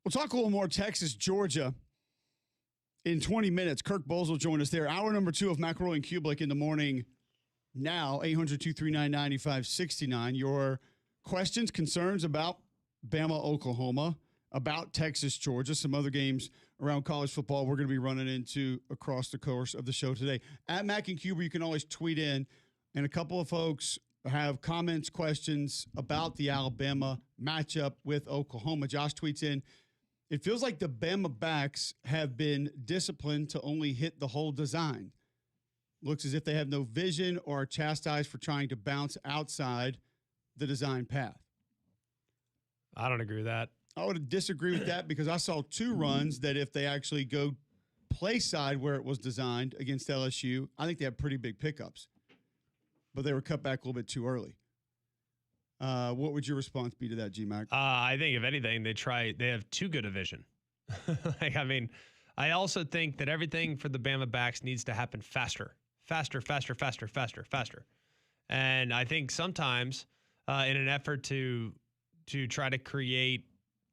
We'll talk a little more Texas, Georgia in 20 minutes. Kirk Bowles will join us there. Hour number 2 of McElroy and Cubelic in the morning now, 800-239-9569. Your questions, concerns about Bama, Oklahoma, about Texas, Georgia, some other games around college football we're going to be running into across the course of the show today. At Mac and Cuber, you can always tweet in, and a couple of folks have comments, questions about the Alabama matchup with Oklahoma. Josh tweets in, it feels like the Bama backs have been disciplined to only hit the whole design. Looks as if they have no vision or are chastised for trying to bounce outside the design path. I don't agree with that. I would disagree with that because I saw 2 runs that if they actually go play side where it was designed against LSU, I think they have pretty big pickups. But they were cut back a little bit too early. What would your response be to that, G-Mac? I think if anything, they have too good a vision. I also think that everything for the Bama backs needs to happen faster. Faster. And I think sometimes in an effort to try to create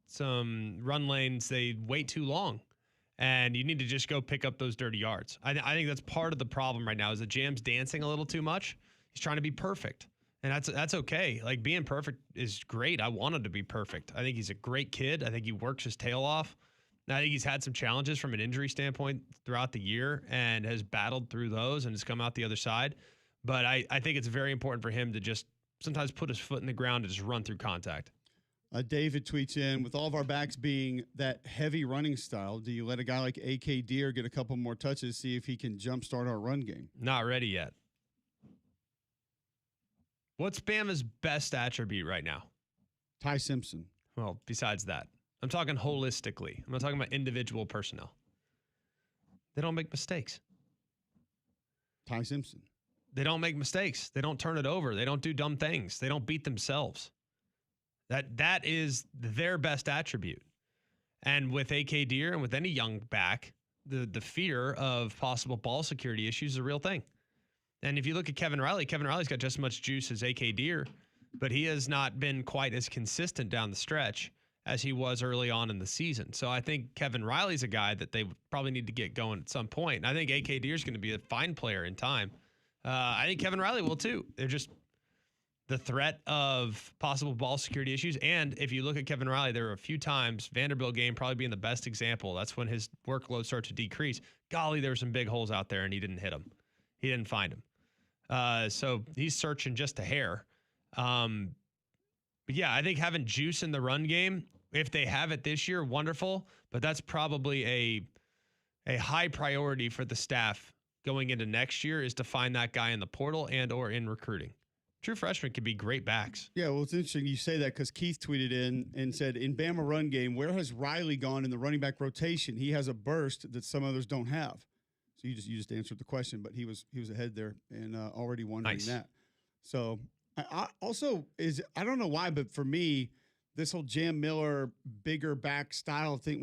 some run lanes, they wait too long. And you need to just go pick up those dirty yards. I think that's part of the problem right now is that Jam's dancing a little too much. He's trying to be perfect. And that's okay. Like, being perfect is great. I want him to be perfect. I think he's a great kid. I think he works his tail off. I think he's had some challenges from an injury standpoint throughout the year and has battled through those and has come out the other side. But I think it's very important for him to just sometimes put his foot in the ground and just run through contact. David tweets in, with all of our backs being that heavy running style, do you let a guy like A.K. Deere get a couple more touches, see if he can jumpstart our run game? Not ready yet. What's Bama's best attribute right now? Ty Simpson. Well, besides that, I'm talking holistically. I'm not talking about individual personnel. They don't make mistakes. Ty Simpson. They don't make mistakes. They don't turn it over. They don't do dumb things. They don't beat themselves. That is their best attribute. And with A.K. Deere and with any young back, the fear of possible ball security issues is a real thing. And if you look at Kevin Riley's got just as much juice as A.K. Deere, but he has not been quite as consistent down the stretch as he was early on in the season. So I think Kevin Riley's a guy that they probably need to get going at some point. And I think A.K. Deere is going to be a fine player in time. I think Kevin Riley will too. They're just the threat of possible ball security issues. And if you look at Kevin Riley, there were a few times, Vanderbilt game probably being the best example. That's when his workload started to decrease. Golly, there were some big holes out there and he didn't hit them. He didn't find them. So he's searching just a hair. But yeah, I think having juice in the run game, if they have it this year, wonderful. But that's probably a high priority for the staff going into next year, is to find that guy in the portal and or in recruiting. True freshmen could be great backs. Yeah, well, it's interesting you say that because Keith tweeted in and said, in Bama run game, where has Riley gone in the running back rotation? He has a burst that some others don't have. So you just answered the question, but he was ahead there and already wondering that. So I also I don't know why, but for me, this whole Jam Miller bigger back style thing,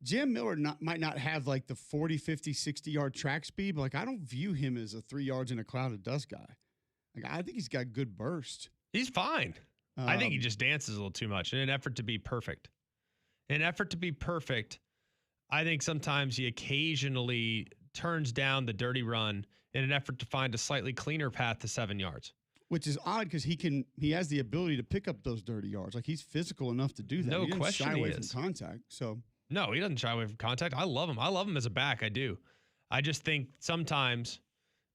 Jam Miller might not have like the 40, 50, 60-yard track speed, but I don't view him as a 3 yards in a cloud of dust guy. I think he's got good burst. He's fine. I think he just dances a little too much in an effort to be perfect. In an effort to be perfect, I think sometimes he occasionally turns down the dirty run in an effort to find a slightly cleaner path to 7 yards. Which is odd because he has the ability to pick up those dirty yards. He's physical enough to do that. No he question shy away he is. From contact. So no, he doesn't shy away from contact. I love him. I love him as a back. I do. I just think sometimes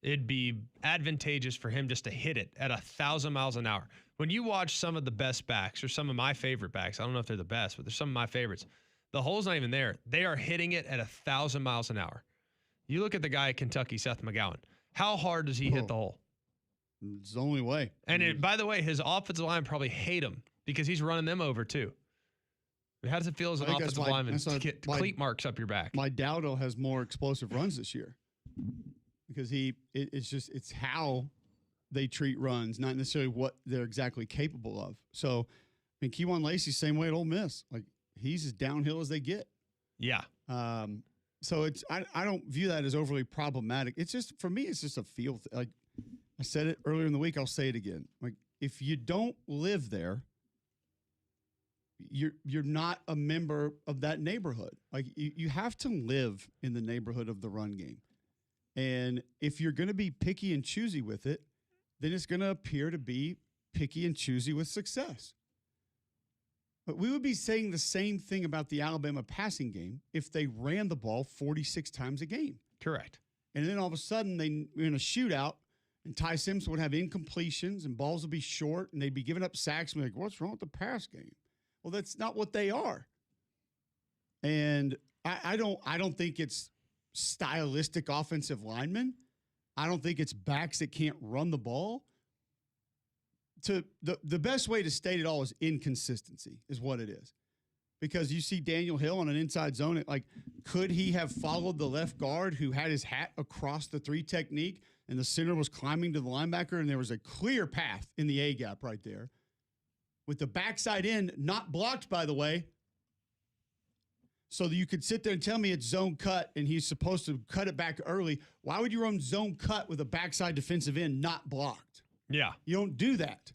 it'd be advantageous for him just to hit it at 1,000 miles an hour. When you watch some of the best backs or some of my favorite backs, I don't know if they're the best, but they're some of my favorites. The hole's not even there. They are hitting it at 1,000 miles an hour. You look at the guy at Kentucky, Seth McGowan. How hard does he hit the hole? It's the only way. And by the way, his offensive line probably hate him because he's running them over too. How does it feel as an offensive lineman to get cleat marks up your back? My Dowdle has more explosive runs this year because it's how they treat runs, not necessarily what they're exactly capable of. So, Keywan Lacey, same way at Ole Miss. He's as downhill as they get. Yeah. So I don't view that as overly problematic. It's just, for me, it's just a feel. I said it earlier in the week. I'll say it again. If you don't live there, you're not a member of that neighborhood. Like you have to live in the neighborhood of the run game. And if you're going to be picky and choosy with it, then it's going to appear to be picky and choosy with success. But we would be saying the same thing about the Alabama passing game if they ran the ball 46 times a game. Correct. And then all of a sudden we're in a shootout and Ty Simpson would have incompletions and balls would be short and they'd be giving up sacks and be like, what's wrong with the pass game? Well, that's not what they are. And I don't think it's stylistic offensive linemen. I don't think it's backs that can't run the ball. The best way to state it all is inconsistency is what it is. Because you see Daniel Hill on an inside zone, could he have followed the left guard who had his hat across the 3 technique and the center was climbing to the linebacker and there was a clear path in the A gap right there with the backside end not blocked, by the way, so that you could sit there and tell me it's zone cut and he's supposed to cut it back early. Why would you run zone cut with a backside defensive end not blocked? Yeah. You don't do that.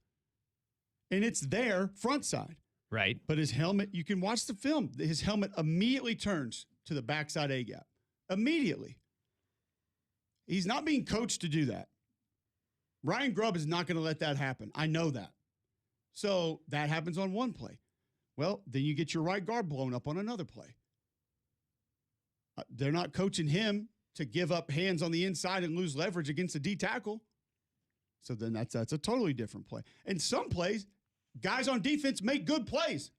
And it's there front side. Right. But his helmet, you can watch the film. His helmet immediately turns to the backside A gap. Immediately. He's not being coached to do that. Ryan Grubb is not going to let that happen. I know that. So that happens on one play. Well, then you get your right guard blown up on another play. They're not coaching him to give up hands on the inside and lose leverage against a D tackle. So then that's a totally different play. And some plays, guys on defense make good plays.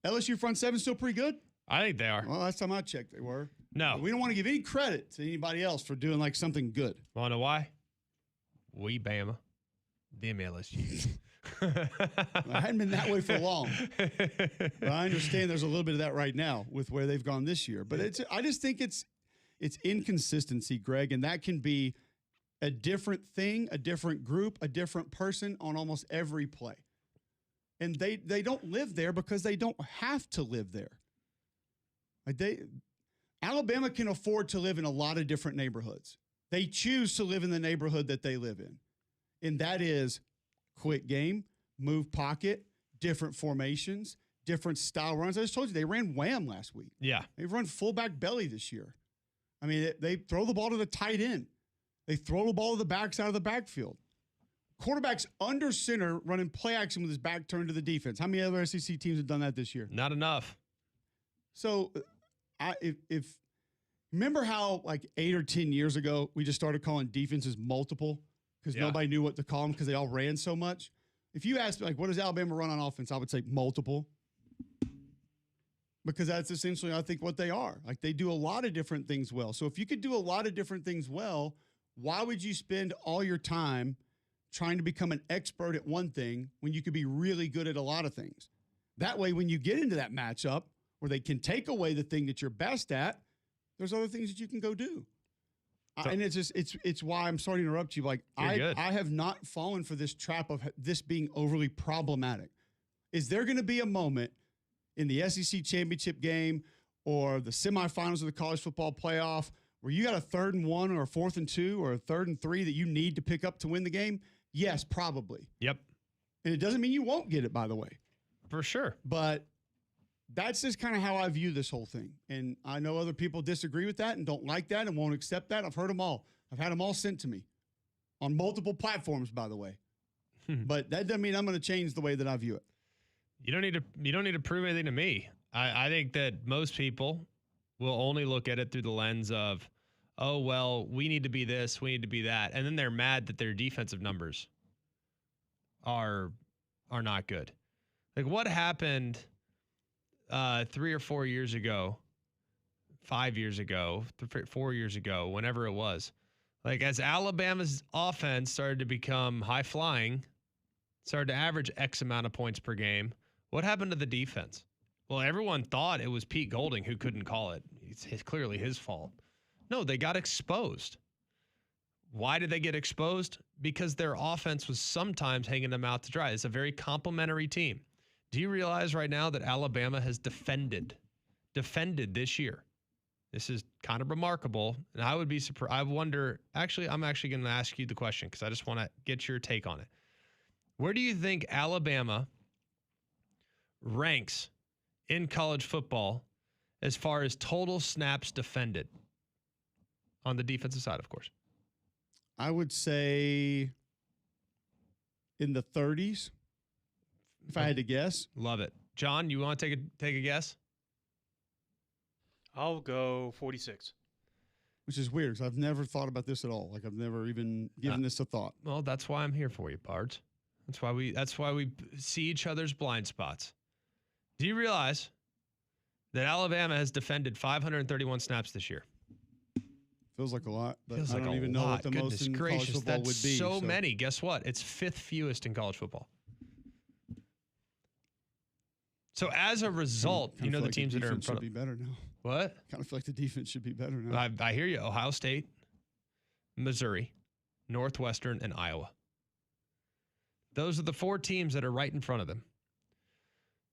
LSU front seven still pretty good? I think they are. Well, last time I checked, they were. No. We don't want to give any credit to anybody else for doing something good. Want to know why? We Bama. Them LSU. I hadn't been that way for long. But I understand there's a little bit of that right now with where they've gone this year. But I just think it's inconsistency, Greg, and that can be a different thing, a different group, a different person on almost every play. And they don't live there because they don't have to live there. Alabama can afford to live in a lot of different neighborhoods. They choose to live in the neighborhood that they live in. And that is quick game, move pocket, different formations, different style runs. I just told you, they ran wham last week. Yeah. They've run fullback belly this year. I mean, they throw the ball to the tight end. They throw the ball to the backside of the backfield. Quarterback's under center running play action with his back turned to the defense. How many other SEC teams have done that this year? Not enough. So if remember how 8 or 10 years ago, we just started calling defenses multiple because nobody knew what to call them because they all ran so much. If you asked me, what does Alabama run on offense? I would say multiple. Because that's essentially, I think, what they are. They do a lot of different things well. So if you could do a lot of different things well, why would you spend all your time trying to become an expert at one thing when you could be really good at a lot of things? That way, when you get into that matchup where they can take away the thing that you're best at, there's other things that you can go do. And it's why I'm sorry to interrupt you. I have not fallen for this trap of this being overly problematic. Is there going to be a moment in the SEC championship game or the semifinals of the college football playoff where you got a 3rd and 1 or a 4th and 2 or a 3rd and 3 that you need to pick up to win the game? Yes, probably. Yep. And it doesn't mean you won't get it, by the way. For sure. But that's just kind of how I view this whole thing. And I know other people disagree with that and don't like that and won't accept that. I've heard them all. I've had them all sent to me on multiple platforms, by the way. But that doesn't mean I'm going to change the way that I view it. You don't need to prove anything to me. I think that most people will only look at it through the lens of, oh, well, we need to be this, we need to be that. And then they're mad that their defensive numbers are not good. What happened 3 or 4 years ago, 5 years ago, 4 years ago, whenever it was, as Alabama's offense started to become high flying, started to average X amount of points per game, what happened to the defense? Well, everyone thought it was Pete Golding who couldn't call it. It's clearly his fault. No, they got exposed. Why did they get exposed? Because their offense was sometimes hanging them out to dry. It's a very complimentary team. Do you realize right now that Alabama has defended this year? This is kind of remarkable. And I would be surprised. I wonder, I'm actually going to ask you the question because I just want to get your take on it. Where do you think Alabama ranks in college football as far as total snaps defended on the defensive side, of course? I would say in the 30s, if I had to guess. Love it. John, you want to take a guess? I'll go 46. Which is weird because I've never thought about this at all. Like I've never even given this a thought. Well, that's why I'm here for you, Bards. That's why we see each other's blind spots. Do you realize that Alabama has defended 531 snaps this year? Feels like a lot, but Feels I like don't a even know lot. what the Goodness most in gracious, college football that's would be. so many. Guess what? It's fifth fewest in college football. So as a result, you know the teams that are in front should of be better now. What? Kind of feel like the defense should be better now. I hear you. Ohio State, Missouri, Northwestern, and Iowa. Those are the four teams that are right in front of them.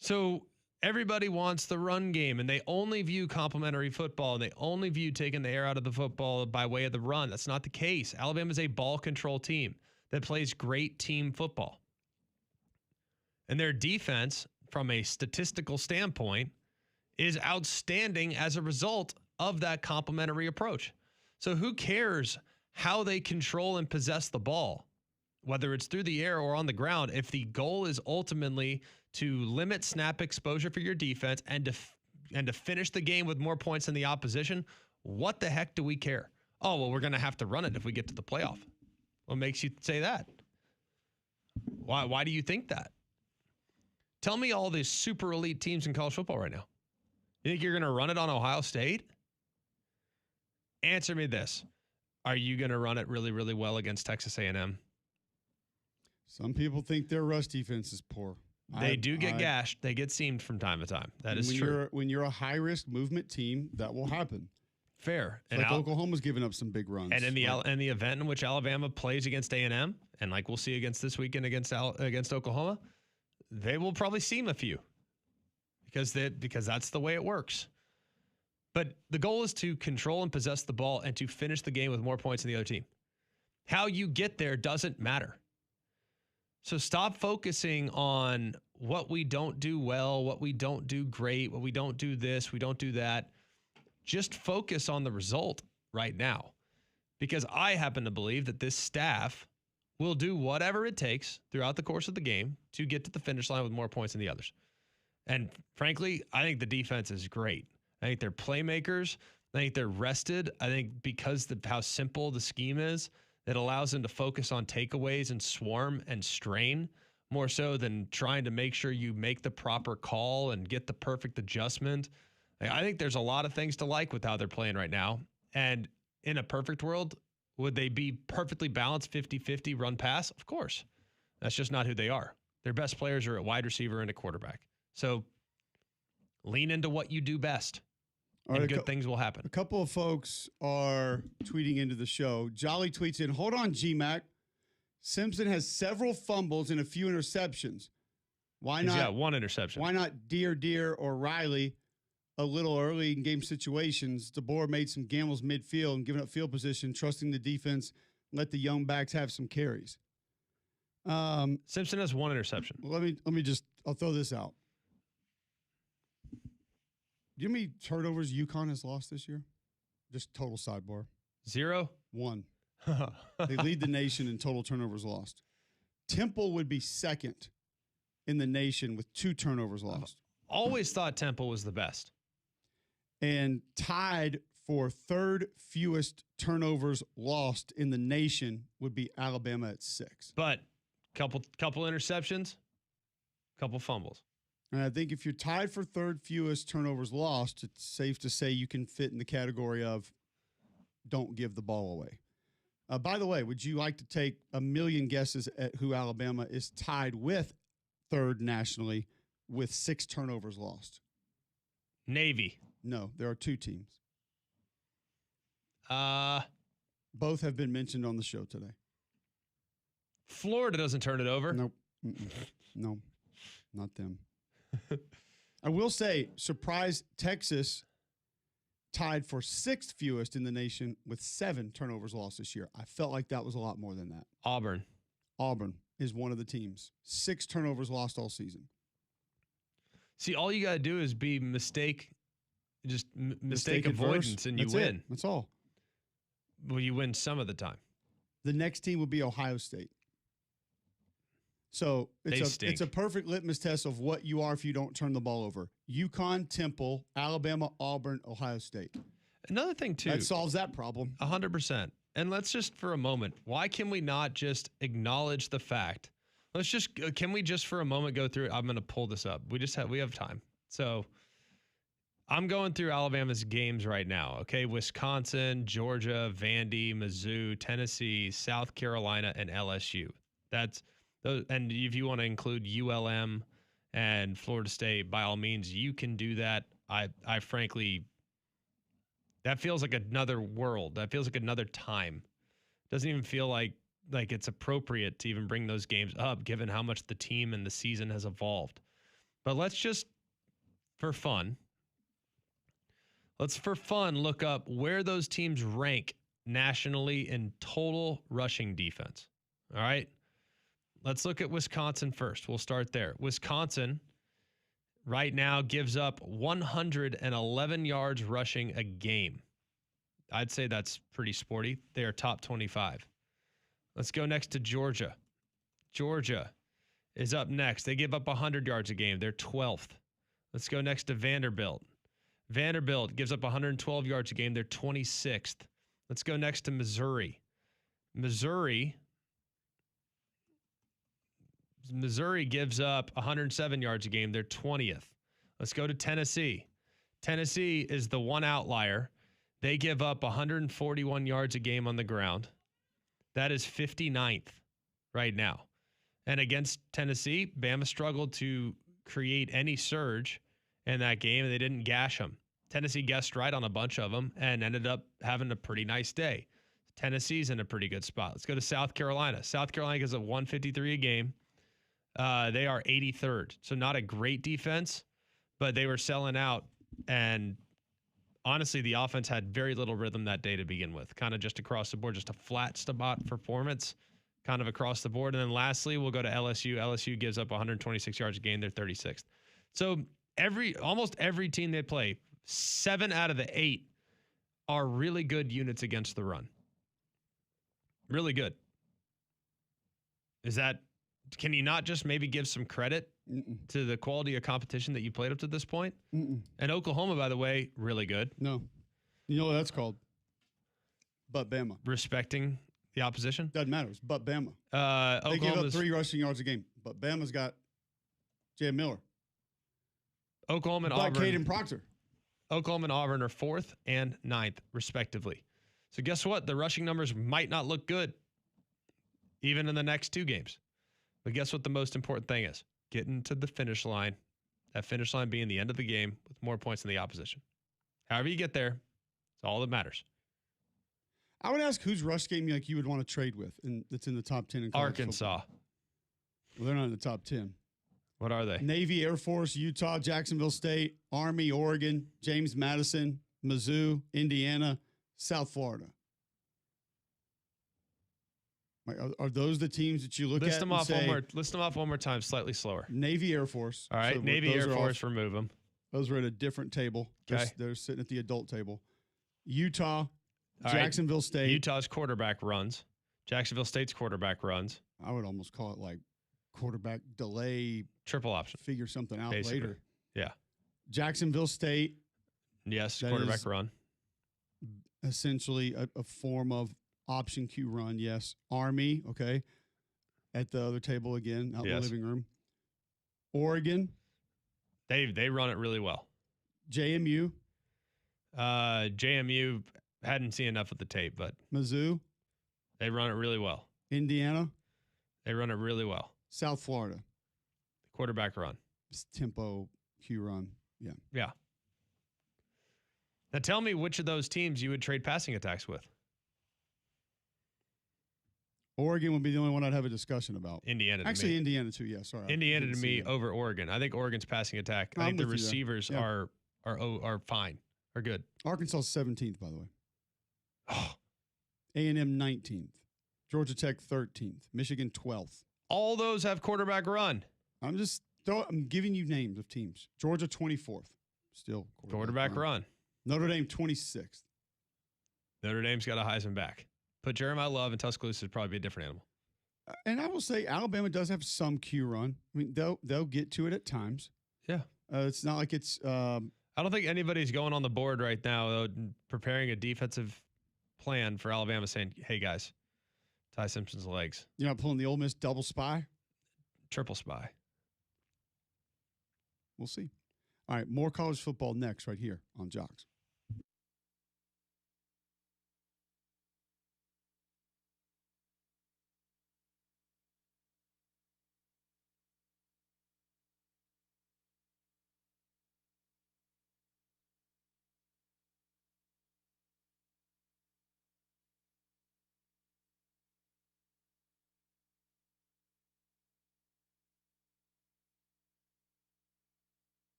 So everybody wants the run game, and they only view complementary football, and they only view taking the air out of the football by way of the run. That's not the case. Alabama is a ball control team that plays great team football. And their defense, from a statistical standpoint, is outstanding as a result of that complementary approach. So who cares how they control and possess the ball, whether it's through the air or on the ground, if the goal is ultimately to limit snap exposure for your defense and to finish the game with more points than the opposition? What the heck do we care? Oh, well, we're going to have to run it if we get to the playoff. What makes you say that? Why do you think that? Tell me all these super elite teams in college football right now. You think you're going to run it on Ohio State? Answer me this. Are you going to run it really, really well against Texas A&M? Some people think their rush defense is poor. They do get gashed. They get seamed from time to time. That is true. When you're a high-risk movement team, that will happen. Fair. And like Oklahoma's giving up some big runs. And in the event in which Alabama plays against A&M, and like we'll see against this weekend against Oklahoma, they will probably seam a few because that's the way it works. But the goal is to control and possess the ball and to finish the game with more points than the other team. How you get there doesn't matter. So stop focusing on what we don't do well, what we don't do great, what we don't do this, we don't do that. Just focus on the result right now. Because I happen to believe that this staff will do whatever it takes throughout the course of the game to get to the finish line with more points than the others. And frankly, I think the defense is great. I think they're playmakers. I think they're rested. I think because of how simple the scheme is, it allows them to focus on takeaways and swarm and strain more so than trying to make sure you make the proper call and get the perfect adjustment. I think there's a lot of things to like with how they're playing right now. And in a perfect world, would they be perfectly balanced 50-50 run pass? Of course. That's just not who they are. Their best players are at wide receiver and a quarterback. So lean into what you do best. All and right, good things will happen. A couple of folks are tweeting into the show. Jolly tweets in, hold on, GMAC. Simpson has several fumbles and a few interceptions. Why not? Yeah, one interception. Why not Deer or Riley a little early in game situations? DeBoer made some gambles midfield and giving up field position, trusting the defense, let the young backs have some carries. Simpson has one interception. I'll throw this out. Do you know how many turnovers UConn has lost this year? Just total sidebar. 0? 1. They lead the nation in total turnovers lost. Temple would be second in the nation with 2 turnovers lost. Always thought Temple was the best. And tied for third fewest turnovers lost in the nation would be Alabama at 6. But couple interceptions, couple fumbles. And I think if you're tied for third fewest turnovers lost, it's safe to say you can fit in the category of don't give the ball away. By the way, would you like to take a million guesses at who Alabama is tied with third nationally with 6 turnovers lost? Navy. No, there are 2 teams. Both have been mentioned on the show today. Florida doesn't turn it over. Nope. No, not them. I will say, surprise, Texas tied for 6th fewest in the nation with 7 turnovers lost this year. I felt like that was a lot more than that. Auburn is one of the teams. 6 turnovers lost all season. See, all you got to do is be mistake Mistake avoidance, adverse. and you That's win. it. That's all. Well, you win some of the time. The next team will be Ohio State. So it's a perfect litmus test of what you are if you don't turn the ball over. UConn, Temple, Alabama, Auburn, Ohio State. Another thing, too. That solves that problem. 100%. And let's just for a moment, why can we not just acknowledge the fact? Can we just for a moment go through it? I'm going to pull this up. We have time. So I'm going through Alabama's games right now. Okay. Wisconsin, Georgia, Vandy, Mizzou, Tennessee, South Carolina, and LSU. That's those. And if you want to include ULM and Florida State, by all means, you can do that. I frankly, that feels like another world. That feels like another time. Doesn't even feel like it's appropriate to even bring those games up, given how much the team and the season has evolved. But let's just, for fun, look up where those teams rank nationally in total rushing defense. All right? Let's look at Wisconsin first. We'll start there. Wisconsin right now gives up 111 yards rushing a game. I'd say that's pretty sporty. They are top 25. Let's go next to Georgia. Georgia is up next. They give up 100 yards a game. They're 12th. Let's go next to Vanderbilt. Vanderbilt gives up 112 yards a game. They're 26th. Let's go next to Missouri. Missouri gives up 107 yards a game. They're 20th. Let's go to Tennessee. Tennessee is the one outlier. They give up 141 yards a game on the ground. That is 59th right now. And against Tennessee, Bama struggled to create any surge in that game, and they didn't gash them. Tennessee guessed right on a bunch of them and ended up having a pretty nice day. Tennessee's in a pretty good spot. Let's go to South Carolina. South Carolina gives up 153 a game. They are 83rd. So not a great defense, but they were selling out. And honestly, the offense had very little rhythm that day to begin with, kind of just across the board, just a flat spot performance kind of across the board. And then lastly, we'll go to LSU. LSU gives up 126 yards a game. They're 36th. So almost every team they play, 7 out of the 8 are really good units against the run. Really good. Can you not just maybe give some credit to the quality of competition that you played up to this point? And Oklahoma, by the way, really good. No. You know what that's called? But Bama. Respecting the opposition? Doesn't matter. It's but Bama. They give up 3 rushing yards a game. But Bama's got Jay Miller. Oklahoma and Auburn. Caden Proctor. Oklahoma and Auburn are 4th and 9th, respectively. So guess what? The rushing numbers might not look good, even in the next 2 games. But guess what the most important thing is? Getting to the finish line. That finish line being the end of the game with more points than the opposition. However you get there, it's all that matters. I would ask whose rush game you would want to trade with that's in the top 10 in college Arkansas. football. Well, they're not in the top 10. What are they? Navy, Air Force, Utah, Jacksonville State, Army, Oregon, James Madison, Mizzou, Indiana, South Florida. Are those the teams that you look List at them and off say, list them off one more time, slightly slower. Navy, Air Force. All right, So Navy, those Air are Force, off. remove them. Those are at a different table. Okay. They're sitting at the adult table. Utah, All right. Jacksonville State. Utah's quarterback runs. Jacksonville State's quarterback runs. I would almost call it like quarterback delay. Triple option. Figure something out Basically. later. Yeah. Jacksonville State. Yes, That quarterback is run. Essentially a form of option Q run, yes. Army, okay. At the other table again, out in the living room. Oregon. They run it really well. JMU. JMU hadn't seen enough of the tape, but Mizzou. they run it really well. Indiana. They run it really well. South Florida. Quarterback run. It's tempo Q run. Yeah. Yeah. Now tell me which of those teams you would trade passing attacks with. Oregon would be the only one I'd have a discussion about. Indiana to Actually, me. Indiana too, yeah. Sorry. Indiana to me over Oregon. I think Oregon's passing attack. I think the receivers are fine. Are good. Arkansas 17th, by the way. Oh. A&M 19th. Georgia Tech 13th. Michigan 12th. All those have quarterback run. I'm just I'm giving you names of teams. Georgia 24th, still Quarterback run. Notre Dame 26th. Notre Dame's got a Heisman back. Put Jeremiah Love in Tuscaloosa, would probably be a different animal. And I will say Alabama does have some Q run. I mean, they'll get to it at times. Yeah. It's not like it's. I don't think anybody's going on the board right now preparing a defensive plan for Alabama saying, hey, guys, Ty Simpson's legs. You're not pulling the Ole Miss double spy? Triple spy. We'll see. All right, more college football next right here on Jocks.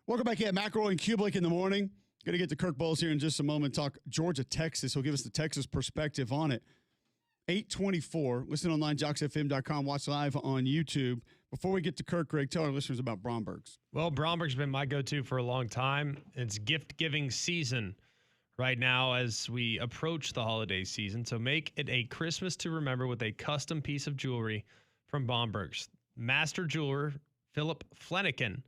Welcome back here, McElroy and Cubelic in the morning. Going to get to Kirk Bowles here in just a moment. Talk Georgia, Texas. He'll give us the Texas perspective on it. 8:24. Listen online, jocksfm.com. Watch live on YouTube. Before we get to Kirk, Greg, tell our listeners about Bromberg's. Well, Bromberg's been my go-to for a long time. It's gift-giving season right now as we approach the holiday season. So make it a Christmas to remember with a custom piece of jewelry from Bromberg's. Master jeweler Philip Flanagan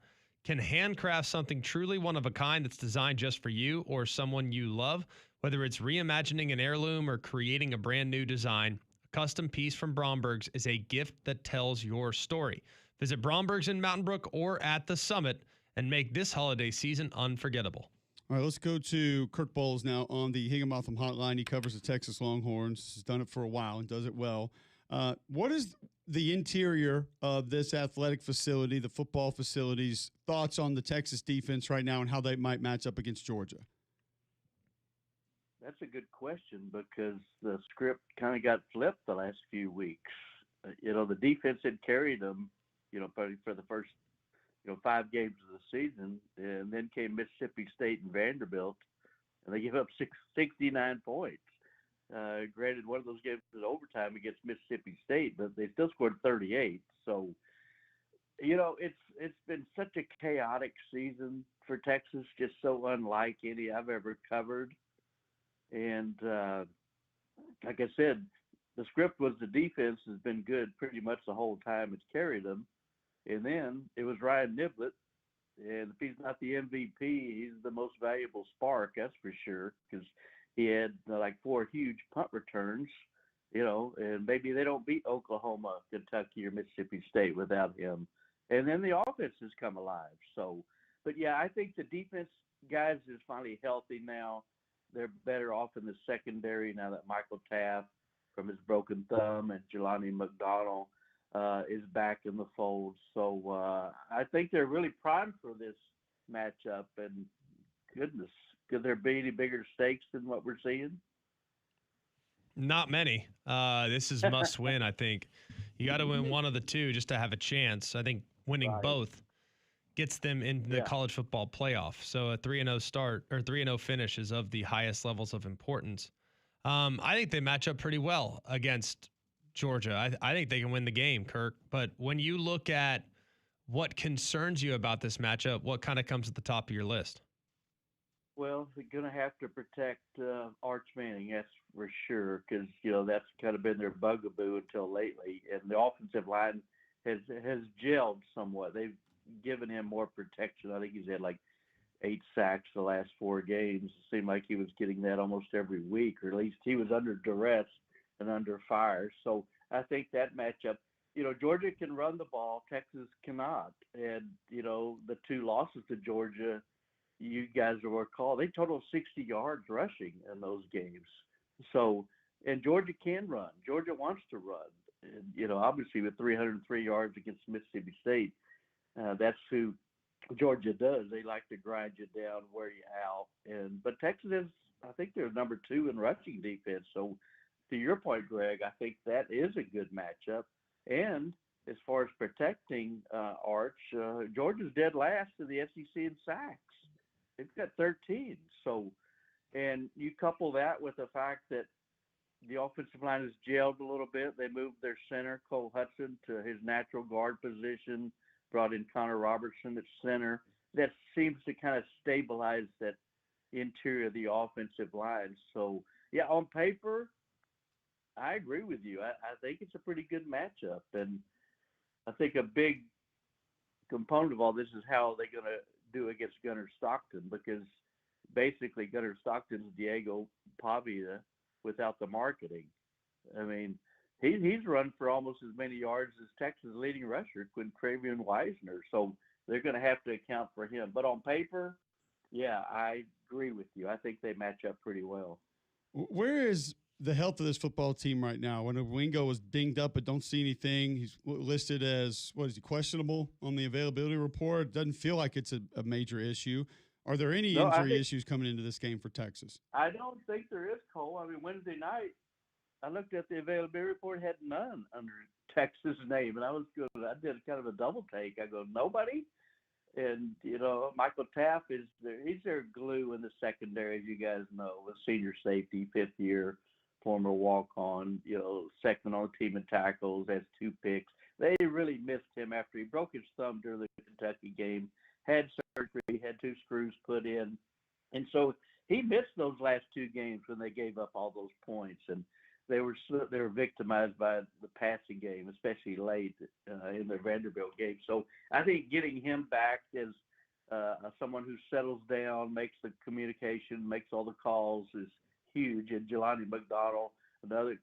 can handcraft something truly one of a kind that's designed just for you or someone you love. Whether it's reimagining an heirloom or creating a brand new design, a custom piece from Bromberg's is a gift that tells your story. Visit Bromberg's in Mountain Brook or at the Summit and make this holiday season unforgettable. All right, let's go to Kirk Bowles now on the Higginbotham Hotline. He covers the Texas Longhorns. He's done it for a while and does it well. What is the interior of this athletic facility, the football facilities, thoughts on the Texas defense right now and how they might match up against Georgia? That's a good question because the script kind of got flipped the last few weeks. The defense had carried them, probably for the first, 5 games of the season, and then came Mississippi State and Vanderbilt, and they gave up 69 points. Granted, one of those games was overtime against Mississippi State, but they still scored 38. So, it's been such a chaotic season for Texas, just so unlike any I've ever covered. And like I said, the script was the defense has been good pretty much the whole time it's carried them. And then it was Ryan Niblett. And if he's not the MVP, he's the most valuable spark, that's for sure, because he had like 4 huge punt returns, and maybe they don't beat Oklahoma, Kentucky, or Mississippi State without him. And then the offense has come alive. So, but yeah, I think the defense guys is finally healthy now. They're better off in the secondary now that Michael Taft from his broken thumb and Jelani McDonald is back in the fold. So I think they're really primed for this matchup. And goodness, could there be any bigger stakes than what we're seeing? Not many. This is must win, I think. You got to win one of the two just to have a chance. I think winning both gets them in the college football playoff. So a 3-0 start or 3-0 finish is of the highest levels of importance. I think they match up pretty well against Georgia. I think they can win the game, Kirk. But when you look at what concerns you about this matchup, what kind of comes at the top of your list? Well, they're going to have to protect Arch Manning, that's for sure, because, that's kind of been their bugaboo until lately. And the offensive line has gelled somewhat. They've given him more protection. I think he's had like 8 sacks the last 4 games. It seemed like he was getting that almost every week, or at least he was under duress and under fire. So I think that matchup, Georgia can run the ball, Texas cannot. And, the 2 losses to Georgia, you guys will recall, they total 60 yards rushing in those games. So, and Georgia can run. Georgia wants to run. And, obviously with 303 yards against Mississippi State, that's who Georgia does. They like to grind you down, wear you out. But Texas is, I think they're number 2 in rushing defense. So to your point, Greg, I think that is a good matchup. And as far as protecting Arch, Georgia's dead last in the SEC in sacks. They've got 13. So, and you couple that with the fact that the offensive line has gelled a little bit. They moved their center, Cole Hudson, to his natural guard position, brought in Connor Robertson at center. That seems to kind of stabilize that interior of the offensive line. So, yeah, on paper, I agree with you. I think it's a pretty good matchup. And I think a big component of all this is how they're going to do against Gunnar Stockton, because basically Gunnar Stockton's Diego Pavia without the marketing. I mean, he's run for almost as many yards as Texas' leading rusher, Quintravion Wisener. So they're going to have to account for him. But on paper, yeah, I agree with you. I think they match up pretty well. Where is the health of this football team right now? When Wingo was dinged up but don't see anything, he's listed as, questionable on the availability report. Doesn't feel like it's a major issue. Are there any injury issues coming into this game for Texas? I don't think there is, Cole. I mean, Wednesday night, I looked at the availability report, had none under Texas' name, and I did kind of a double take. I go, nobody? And, Michael Taft he's their glue in the secondary, as you guys know, with senior safety, 5th year, former walk-on, second on the team in tackles, has 2 picks. They really missed him after he broke his thumb during the Kentucky game, had surgery, had 2 screws put in. And so he missed those last 2 games when they gave up all those points. And they were victimized by the passing game, especially late in their Vanderbilt game. So I think getting him back as someone who settles down, makes the communication, makes all the calls is huge. And Jelani McDonald, another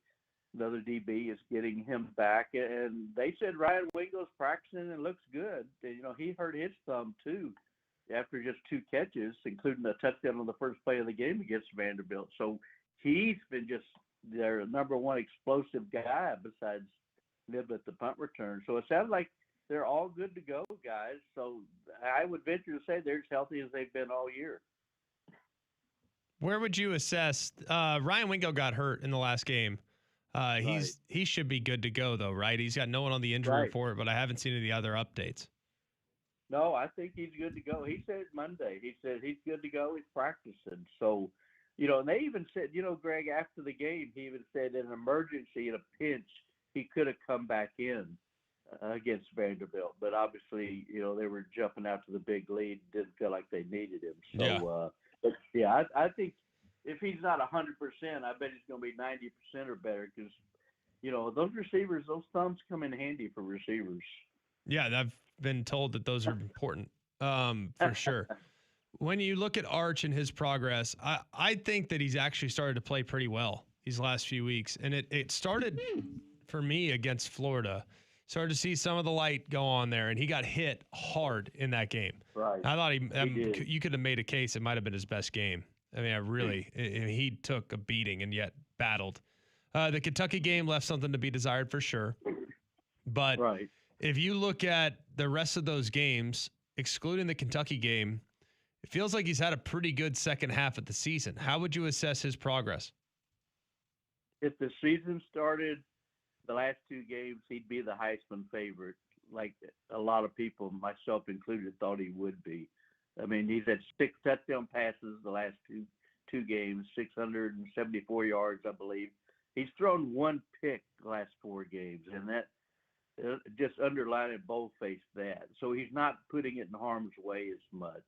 DB, is getting him back. And they said Ryan Wingo's practicing and looks good. And, he hurt his thumb too after just 2 catches, including a touchdown on the first play of the game against Vanderbilt. So he's been just their number 1 explosive guy besides Niblett the punt return. So it sounds like they're all good to go, guys. So I would venture to say they're as healthy as they've been all year. Where would you assess Ryan Wingo got hurt in the last game? He should be good to go though, right? He's got no one on the injury report, but I haven't seen any other updates. No, I think he's good to go. He said Monday. He said he's good to go. He's practicing. So, and they even said, Greg, after the game, he even said in an emergency, in a pinch, he could have come back in against Vanderbilt. But obviously, they were jumping out to the big lead. Didn't feel like they needed him. So, I think if he's not 100%, I bet he's going to be 90% or better because, those receivers, those thumbs come in handy for receivers. Yeah, I've been told that those are important for sure. When you look at Arch and his progress, I think that he's actually started to play pretty well these last few weeks. And it started for me against Florida. Started to see some of the light go on there, and he got hit hard in that game. Right. I thought you could have made a case it might have been his best game. I mean, he took a beating and yet battled. The Kentucky game left something to be desired for sure. But if you look at the rest of those games, excluding the Kentucky game, it feels like he's had a pretty good second half of the season. How would you assess his progress? If the season started the last two games, he'd be the Heisman favorite, like a lot of people, myself included, thought he would be. I mean, he's had 6 touchdown passes the last two games, 674 yards, I believe. He's thrown 1 pick the last 4 games, and that just underlining boldface that. So he's not putting it in harm's way as much.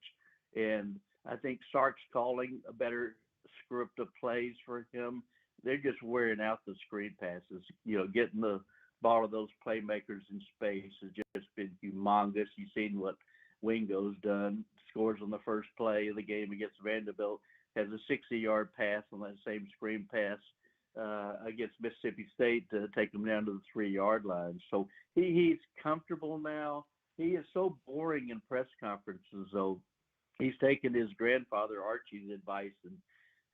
And I think Sark's calling a better script of plays for him. They're just wearing out the screen passes. Getting the ball of those playmakers in space has just been humongous. You've seen what Wingo's done. Scores on the first play of the game against Vanderbilt. Has a 60-yard pass on that same screen pass against Mississippi State to take them down to the 3-yard line. So he's comfortable now. He is so boring in press conferences, though. He's taken his grandfather Archie's advice and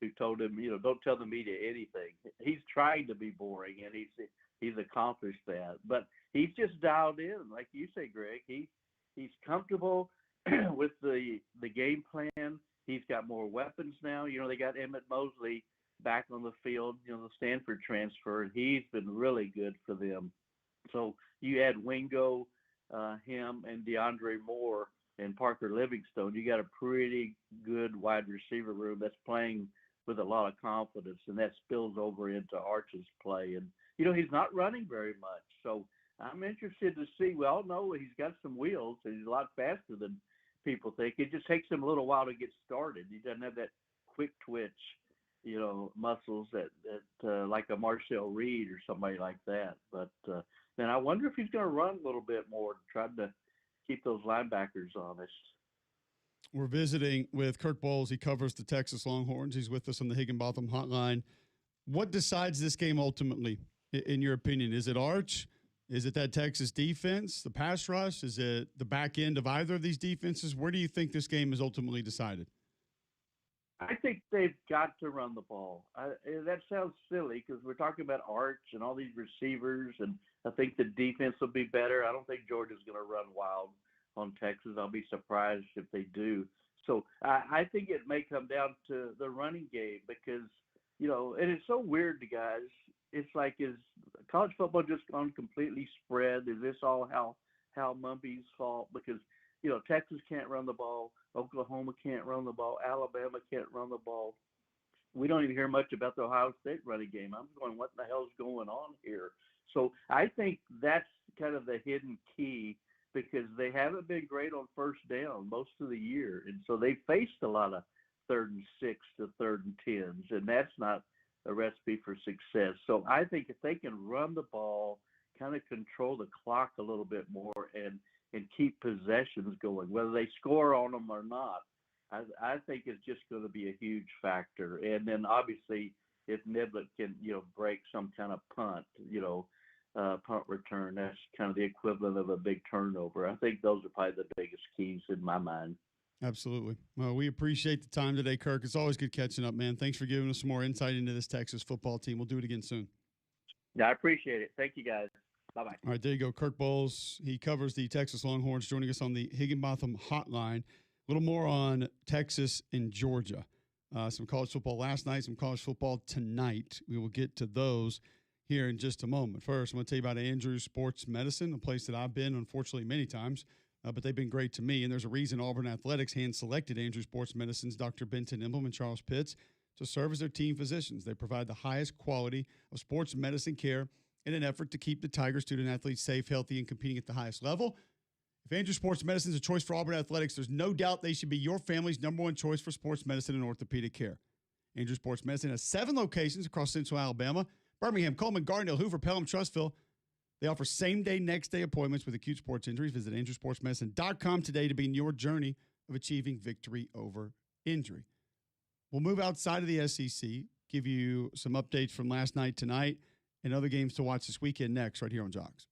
who told him, don't tell the media anything. He's trying to be boring, and he's accomplished that. But he's just dialed in, like you say, Greg. He's comfortable with the game plan. He's got more weapons now. They got Emmett Mosley back on the field, the Stanford transfer, and he's been really good for them. So you add Wingo, him, and DeAndre Moore and Parker Livingstone, you got a pretty good wide receiver room that's playing with a lot of confidence, and that spills over into Arch's play. And, he's not running very much. So I'm interested to see. We all know he's got some wheels, and he's a lot faster than people think. It just takes him a little while to get started. He doesn't have that quick twitch, muscles that like a Marcel Reed or somebody like that. But then I wonder if he's going to run a little bit more to try to keep those linebackers honest. We're visiting with Kirk Bowles. He covers the Texas Longhorns. He's with us on the Higginbotham Hotline. What decides this game ultimately, in your opinion? Is it Arch? Is it that Texas defense, the pass rush? Is it the back end of either of these defenses? Where do you think this game is ultimately decided? I think they've got to run the ball. That sounds silly because we're talking about Arch and all these receivers, and I think the defense will be better. I don't think Georgia's going to run wild on Texas. I'll be surprised if they do. So I think it may come down to the running game because, and it's so weird to guys. It's like, is college football just gone completely spread? Is this all Hal Mumpy's fault? Because, Texas can't run the ball. Oklahoma can't run the ball. Alabama can't run the ball. We don't even hear much about the Ohio State running game. I'm going, what the hell's going on here? So I think that's kind of the hidden key because they haven't been great on first down most of the year. And so they faced a lot of 3rd and 6 to 3rd and 10s, and that's not a recipe for success. So I think if they can run the ball, kind of control the clock a little bit more and keep possessions going, whether they score on them or not, I think it's just going to be a huge factor. And then obviously if Niblett can, break some kind of punt, punt return, that's kind of the equivalent of a big turnover. I think those are probably the biggest keys in my mind. Absolutely. Well, we appreciate the time today, Kirk. It's always good catching up, man. Thanks for giving us some more insight into this Texas football team. We'll do it again soon. Yeah, I appreciate it. Thank you, guys. Bye-bye. All right, there you go. Kirk Bowles. He covers the Texas Longhorns, joining us on the Higginbotham Hotline. A little more on Texas and Georgia. Some college football last night, some college football tonight. We will get to those here in just a moment. First, I'm going to tell you about Andrews Sports Medicine, a place that I've been, unfortunately, many times, but they've been great to me. And there's a reason Auburn Athletics hand-selected Andrews Sports Medicine's Dr. Benton Emblem and Charles Pitts to serve as their team physicians. They provide the highest quality of sports medicine care in an effort to keep the Tiger student-athletes safe, healthy, and competing at the highest level. If Andrews Sports Medicine is a choice for Auburn Athletics, there's no doubt they should be your family's number one choice for sports medicine and orthopedic care. Andrews Sports Medicine has 7 locations across central Alabama: Birmingham, Coleman, Gardendale, Hoover, Pelham, Trustville. They offer same-day, next-day appointments with acute sports injuries. Visit AndrewSportsMedicine.com today to begin your journey of achieving victory over injury. We'll move outside of the SEC, give you some updates from last night, tonight, and other games to watch this weekend next, right here on Jocks.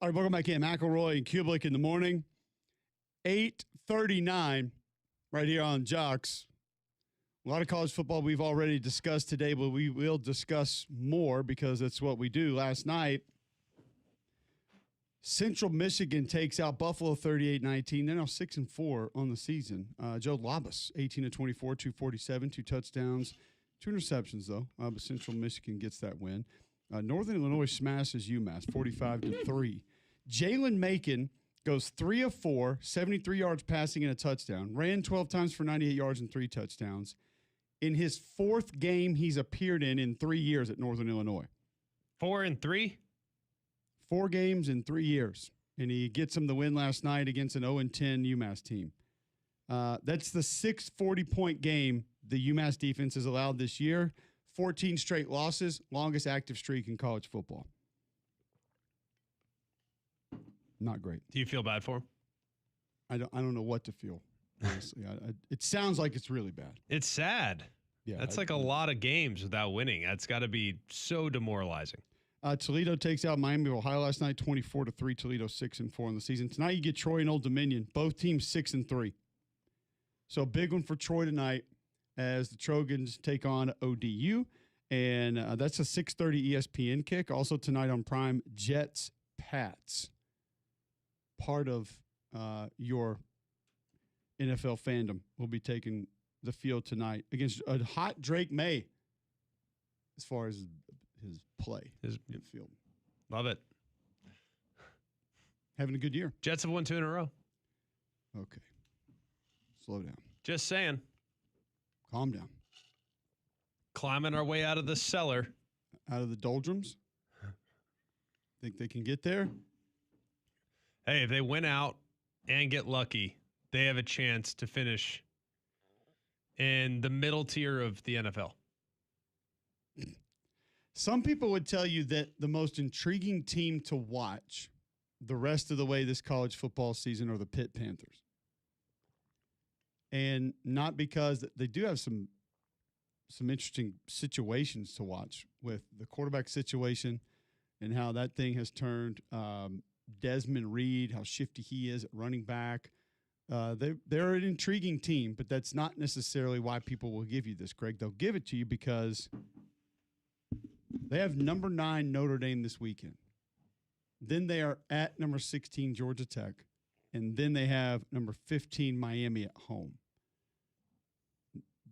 All right, welcome back in. McElroy and Cubelic in the morning. 8:39 right here on Jocks. A lot of college football we've already discussed today, but we will discuss more because that's what we do. Last night, Central Michigan takes out Buffalo 38-19. They're now 6-4 on the season. Joe Labas, 18 of 24, 247, 2 touchdowns, 2 interceptions, though. But Central Michigan gets that win. Northern Illinois smashes UMass 45-3. Jalen Macon goes 3 of 4, 73 yards passing and a touchdown. Ran 12 times for 98 yards and 3 touchdowns. In his 4th game he's appeared in 3 years at Northern Illinois. 4 and 3? 4 games in 3 years. And he gets him the win last night against an 0-10 UMass team. That's the 6th 40-point game the UMass defense has allowed this year. 14 straight losses, longest active streak in college football. Not great. Do you feel bad for him? I don't know what to feel, honestly. It sounds like it's really bad. It's sad. Yeah, That's like a lot of games without winning. That's got to be so demoralizing. Toledo takes out Miami of Ohio last night, 24-3. Toledo 6-4 in the season. Tonight you get Troy and Old Dominion. Both teams 6-3. So a big one for Troy tonight as the Trojans take on ODU, and that's a 6:30 ESPN kick. Also tonight on Prime, Jets Pats. Part of your NFL fandom will be taking the field tonight against a hot Drake May as far as his play in the field. Love it. Having a good year. Jets have won 2 in a row. Okay. Slow down. Just saying. Calm down. Climbing our way out of the cellar. Out of the doldrums. Think they can get there? Hey, if they win out and get lucky, they have a chance to finish in the middle tier of the NFL. Some people would tell you that the most intriguing team to watch the rest of the way this college football season are the Pitt Panthers. And not because they do have some interesting situations to watch with the quarterback situation and how that thing has turned. Desmond Reed, how shifty he is at running back. They're an intriguing team, but that's not necessarily why people will give you this, Greg. They'll give it to you because they have number 9 Notre Dame this weekend. Then they are at number 16 Georgia Tech, and then they have number 15 Miami at home.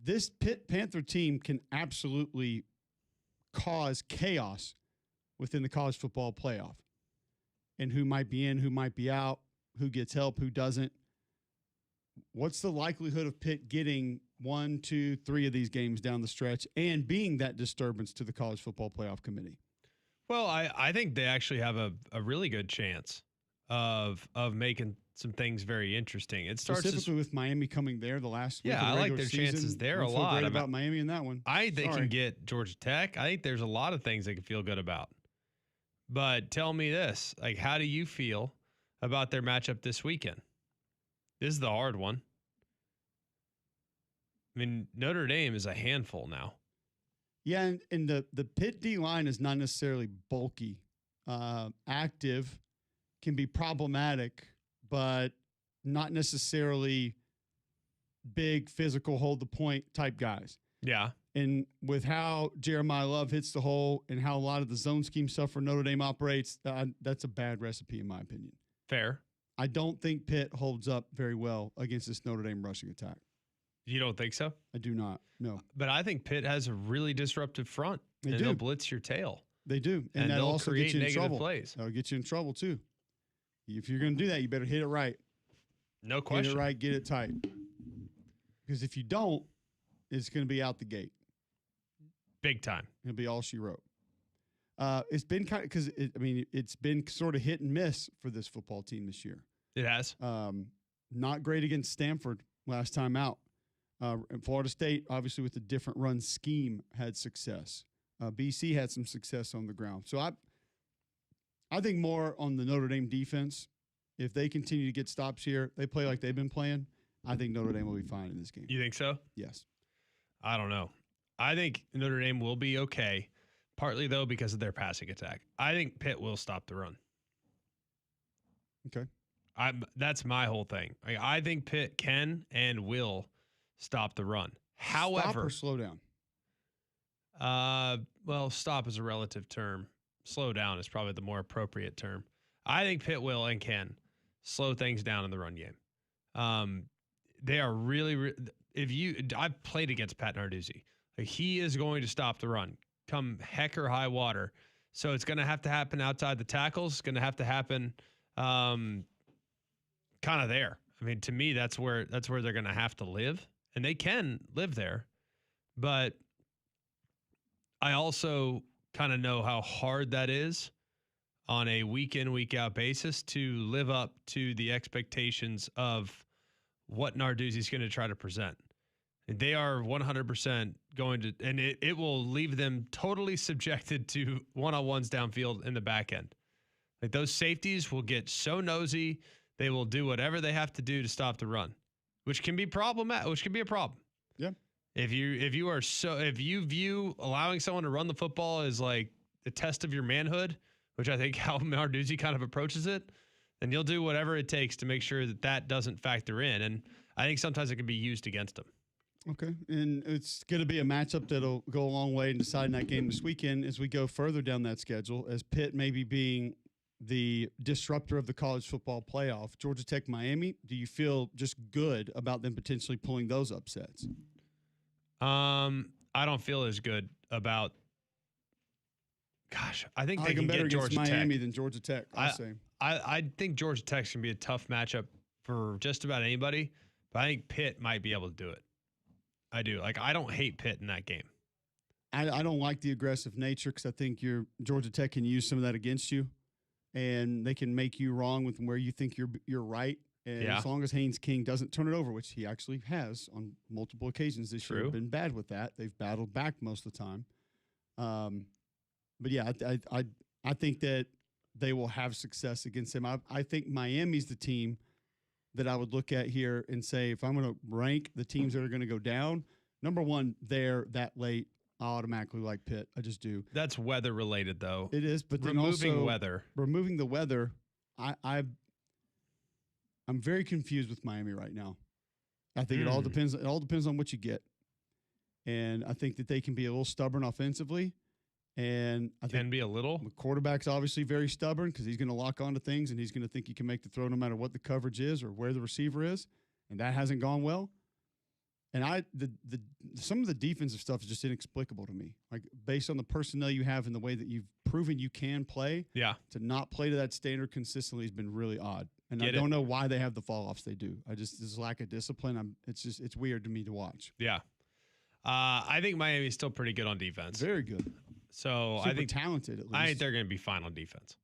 This Pitt Panther team can absolutely cause chaos within the college football playoff. And who might be in, who might be out, who gets help, who doesn't. What's the likelihood of Pitt getting 1, 2, 3 of these games down the stretch and being that disturbance to the college football playoff committee? Well, I think they actually have a really good chance of making some things very interesting. It starts specifically with Miami coming there the last week. Yeah, I like their chances there a lot. I feel great about Miami in that one. I think they can get Georgia Tech. I think there's a lot of things they can feel good about. But tell me this, like, how do you feel about their matchup this weekend? This is the hard one. I mean, Notre Dame is a handful now. Yeah, and the Pitt D line is not necessarily bulky. Active, can be problematic, but not necessarily big, physical, hold the point type guys. Yeah. And with how Jeremiah Love hits the hole and how a lot of the zone scheme stuff for Notre Dame operates, that's a bad recipe in my opinion. Fair. I don't think Pitt holds up very well against this Notre Dame rushing attack. You don't think so? I do not. No. But I think Pitt has a really disruptive front. They'll blitz your tail. They do. And that'll also get you in trouble. Plays. That'll get you in trouble too. If you're going to do that, you better hit it right. No question. Get it right, get it tight. Because if you don't, it's going to be out the gate. Big time. It'll be all she wrote. It's been kind of it's been sort of hit and miss for this football team this year. It has. Not great against Stanford last time out. And Florida State, obviously with a different run scheme, had success. BC had some success on the ground. So I think more on the Notre Dame defense. If they continue to get stops here, they play like they've been playing, I think Notre Dame will be fine in this game. You think so? Yes. I don't know. I think Notre Dame will be okay, partly, though, because of their passing attack. I think Pitt will stop the run. Okay. That's my whole thing. I think Pitt can and will stop the run. However, stop or slow down? Well, stop is a relative term. Slow down is probably the more appropriate term. I think Pitt will and can slow things down in the run game. They are really I've played against Pat Narduzzi. Like, he is going to stop the run, come heck or high water. So it's going to have to happen outside the tackles. It's going to have to happen kind of there. I mean, to me, that's where they're going to have to live, and they can live there. But I also kind of know how hard that is on a week in, week out basis to live up to the expectations of what Narduzzi's going to try to present. They are 100% going to, and it will leave them totally subjected to one-on-ones downfield in the back end. Like those safeties will get so nosy, they will do whatever they have to do to stop the run, which can be problematic, which can be a problem. Yeah. If you view allowing someone to run the football as like the test of your manhood, which I think how Narduzzi kind of approaches it, then you'll do whatever it takes to make sure that doesn't factor in. And I think sometimes it can be used against them. Okay, and it's going to be a matchup that'll go a long way in deciding that game this weekend as we go further down that schedule, as Pitt maybe being the disruptor of the college football playoff. Georgia Tech, Miami, do you feel just good about them potentially pulling those upsets? I don't feel as good about. Gosh, I think they can better get against Georgia Miami Tech. than Georgia Tech. I think Georgia Tech's going to be a tough matchup for just about anybody, but I think Pitt might be able to do it. I do. Like, I don't hate Pitt in that game. I don't like the aggressive nature because I think your Georgia Tech can use some of that against you, and they can make you wrong with where you think you're right. And as long as Haynes King doesn't turn it over, which he actually has on multiple occasions this year, been bad with that. They've battled back most of the time. But yeah, I think that they will have success against him. I think Miami's the team that I would look at here and say, if I'm going to rank the teams that are going to go down, number one, they're that late, I automatically like Pitt. I just do. That's weather related, though. It is, but then removing also weather. Removing the weather, I'm very confused with Miami right now. I think it all depends. It all depends on what you get, and I think that they can be a little stubborn offensively. And I think can be a little. The quarterback's obviously very stubborn because he's going to lock onto things and he's going to think he can make the throw no matter what the coverage is or where the receiver is, and that hasn't gone well. And some of the defensive stuff is just inexplicable to me. Like based on the personnel you have and the way that you've proven you can play, to not play to that standard consistently has been really odd. And I don't know why they have the fall offs they do. This lack of discipline. It's weird to me to watch. Yeah, I think Miami's still pretty good on defense. Very good. So Super I think talented. At least I think they're going to be fine on defense.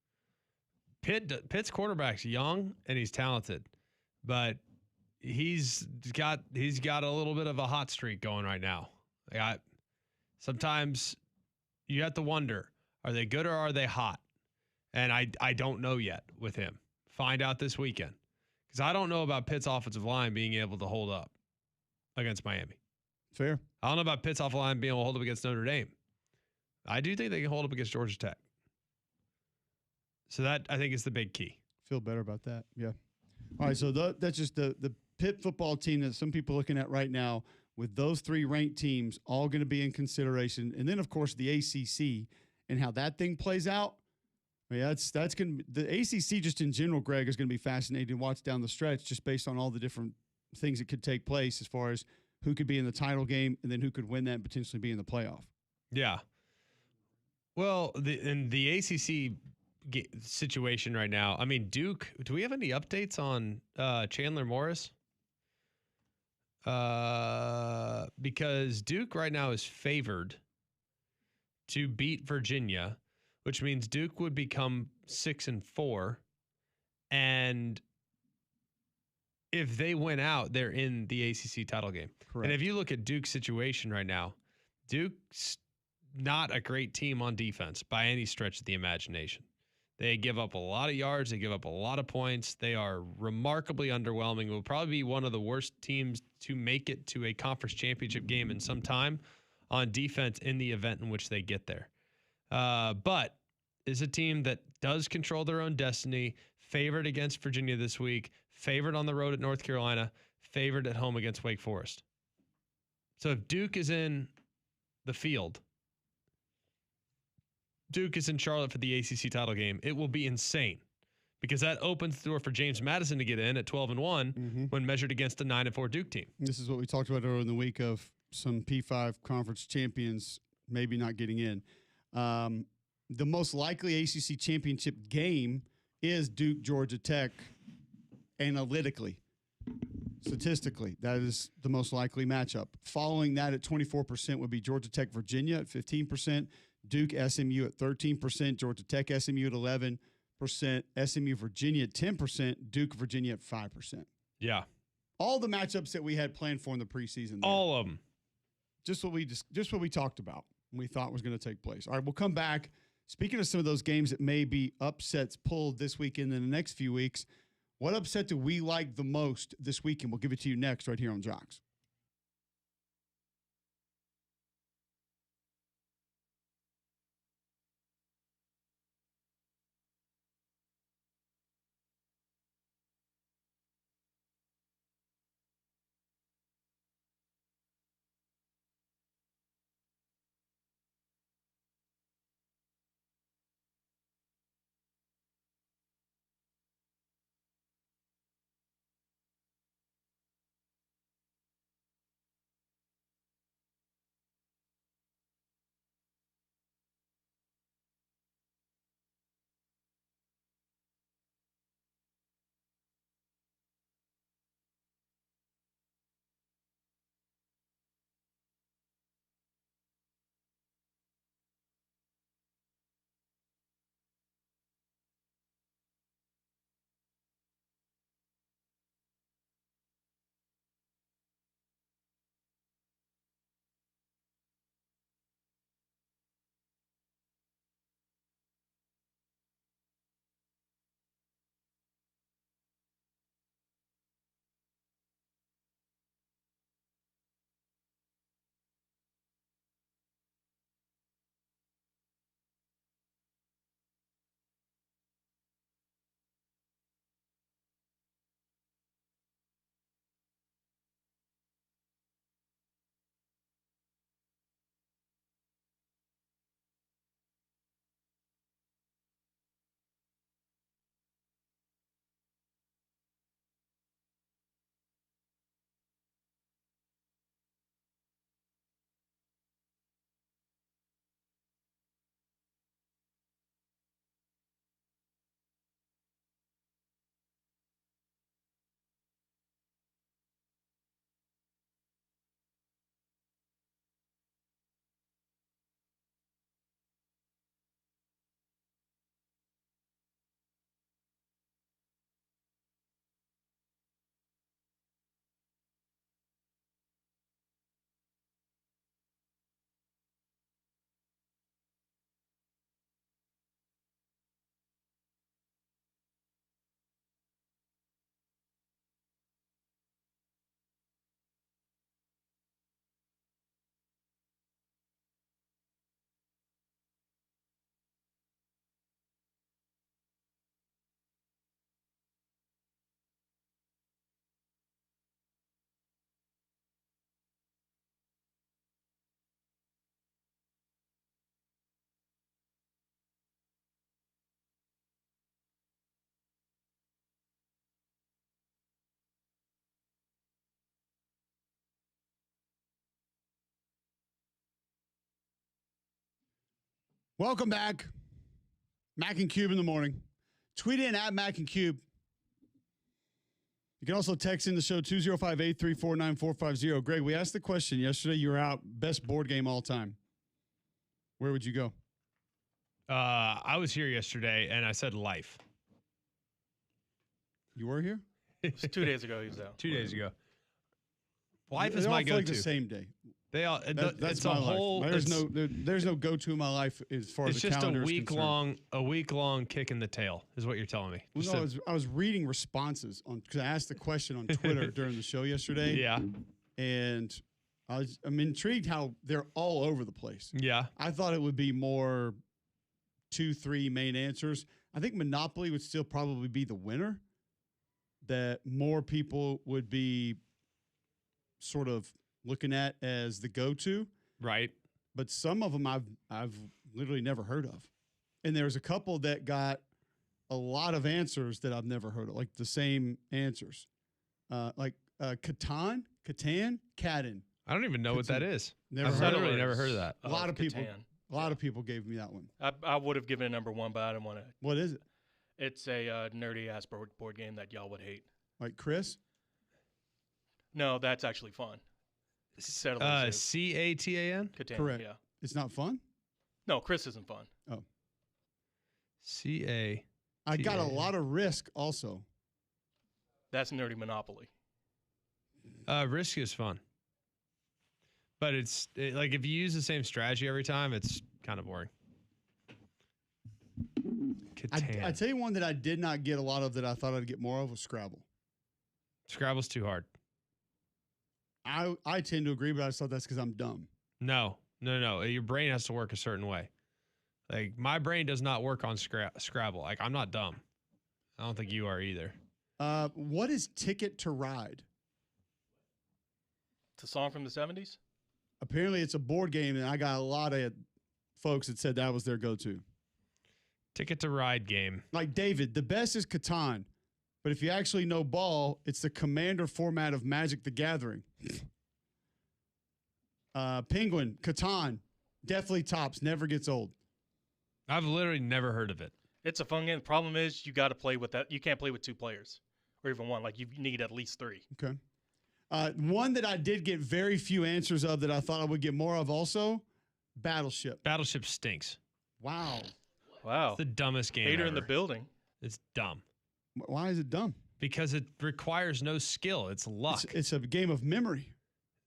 Pitt's quarterback's young and he's talented, but he's got a little bit of a hot streak going right now. Sometimes you have to wonder, are they good or are they hot? And I don't know yet with him. Find out this weekend because I don't know about Pitt's offensive line being able to hold up against Miami. Fair. I don't know about Pitt's offensive line being able to hold up against Notre Dame. I do think they can hold up against Georgia Tech. So that, I think, is the big key. Feel better about that. Yeah. All right, so that's just the Pitt football team that some people are looking at right now with those three ranked teams all going to be in consideration. And then, of course, the ACC and how that thing plays out. I mean, that's going to – the ACC just in general, Greg, is going to be fascinating to watch down the stretch just based on all the different things that could take place as far as who could be in the title game and then who could win that and potentially be in the playoff. Yeah. Well, in the ACC situation right now, I mean, Duke, do we have any updates on Chandler Morris? Because Duke right now is favored to beat Virginia, which means Duke would become 6-4. And if they win out, they're in the ACC title game. Correct. And if you look at Duke's situation right now, Duke's not a great team on defense by any stretch of the imagination. They give up a lot of yards. They give up a lot of points. They are remarkably underwhelming. Will probably be one of the worst teams to make it to a conference championship game in some time on defense in the event in which they get there. But is a team that does control their own destiny, favored against Virginia this week, favored on the road at North Carolina, favored at home against Wake Forest. So if Duke is in the field, Duke is in Charlotte for the ACC title game, it will be insane because that opens the door for James Madison to get in at 12-1 when measured against a 9-4 Duke team. This is what we talked about earlier in the week of some P5 conference champions maybe not getting in. The most likely ACC championship game is Duke, Georgia Tech analytically. Statistically, that is the most likely matchup. Following that at 24% would be Georgia Tech, Virginia at 15%, Duke, SMU at 13%, Georgia Tech, SMU at 11%, SMU, Virginia at 10%, Duke, Virginia at 5%. Yeah. All the matchups that we had planned for in the preseason. There. All of them. Just what we talked about and we thought was going to take place. All right, we'll come back. Speaking of some of those games that may be upsets pulled this weekend and in the next few weeks, what upset do we like the most this weekend? We'll give it to you next right here on Jocks. Welcome back. Mac and Cube in the morning. Tweet in at Mac and Cube. You can also text in the show 205-834-9450. Greg, we asked the question yesterday. You were out. Best board game all time. Where would you go? I was here yesterday, and I said Life. You were here? It was 2 days ago he was out. 2 days ago. Life They is all my feel like go-to. the same day. They all. That's it's my a whole. life. There's no go-to in my life as far as It's the just calendar is concerned. a week long kick in the tail is what you're telling me. Well, no, I was reading responses on because I asked the question on Twitter during the show yesterday. Yeah. And I'm intrigued how they're all over the place. Yeah. I thought it would be more 2-3 main answers. I think Monopoly would still probably be the winner. That more people would be sort of looking at as the go-to. Right. But some of them I've literally never heard of. And there's a couple that got a lot of answers that I've never heard of, like the same answers. Like Catan. I don't even know what that is. Never I've heard of literally it. never heard of that. A lot of people. Catan. A lot of people gave me that one. I would have given it number one, but I didn't want to. What is it? It's a nerdy ass board game that y'all would hate. Like Chris? No, that's actually fun. Settlers is. Catan? Catan, Correct. yeah. It's not fun? No, Chris isn't fun. Oh. CA. I got a lot of Risk also. That's nerdy Monopoly. Risk is fun. But like if you use the same strategy every time, it's kind of boring. I tell you one that I did not get a lot of that I thought I'd get more of was Scrabble. Scrabble's too hard. I tend to agree, but I just thought that's because I'm dumb. No. Your brain has to work a certain way. Like my brain does not work on Scrabble. Like I'm not dumb. I don't think you are either. What is Ticket to Ride? It's a song from the 70s? Apparently it's a board game, and I got a lot of folks that said that was their go-to. Ticket to Ride game. Like David, the best is Catan, but if you actually know ball, it's the Commander format of Magic the Gathering. Penguin, Catan, definitely tops, never gets old. I've literally never heard of it. It's a fun game. The problem is you got to play with that. You can't play with 2 players or even 1. Like you need at least 3. Okay. One that I did get very few answers of that I thought I would get more of also, Battleship. Battleship stinks. Wow. It's the dumbest game Hater ever. in the building. It's dumb. Why is it dumb? Because it requires no skill. It's luck. It's a game of memory.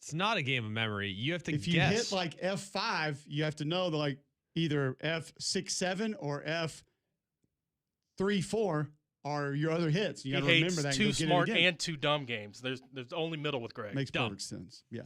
It's not a game of memory. You have to guess. If you hit like F5, you have to know that like either F6-7 or F3-4 are your other hits. You got to remember that. He hates 2 smart and 2 dumb games. There's only middle with Greg. Makes dumb. perfect sense. Yeah.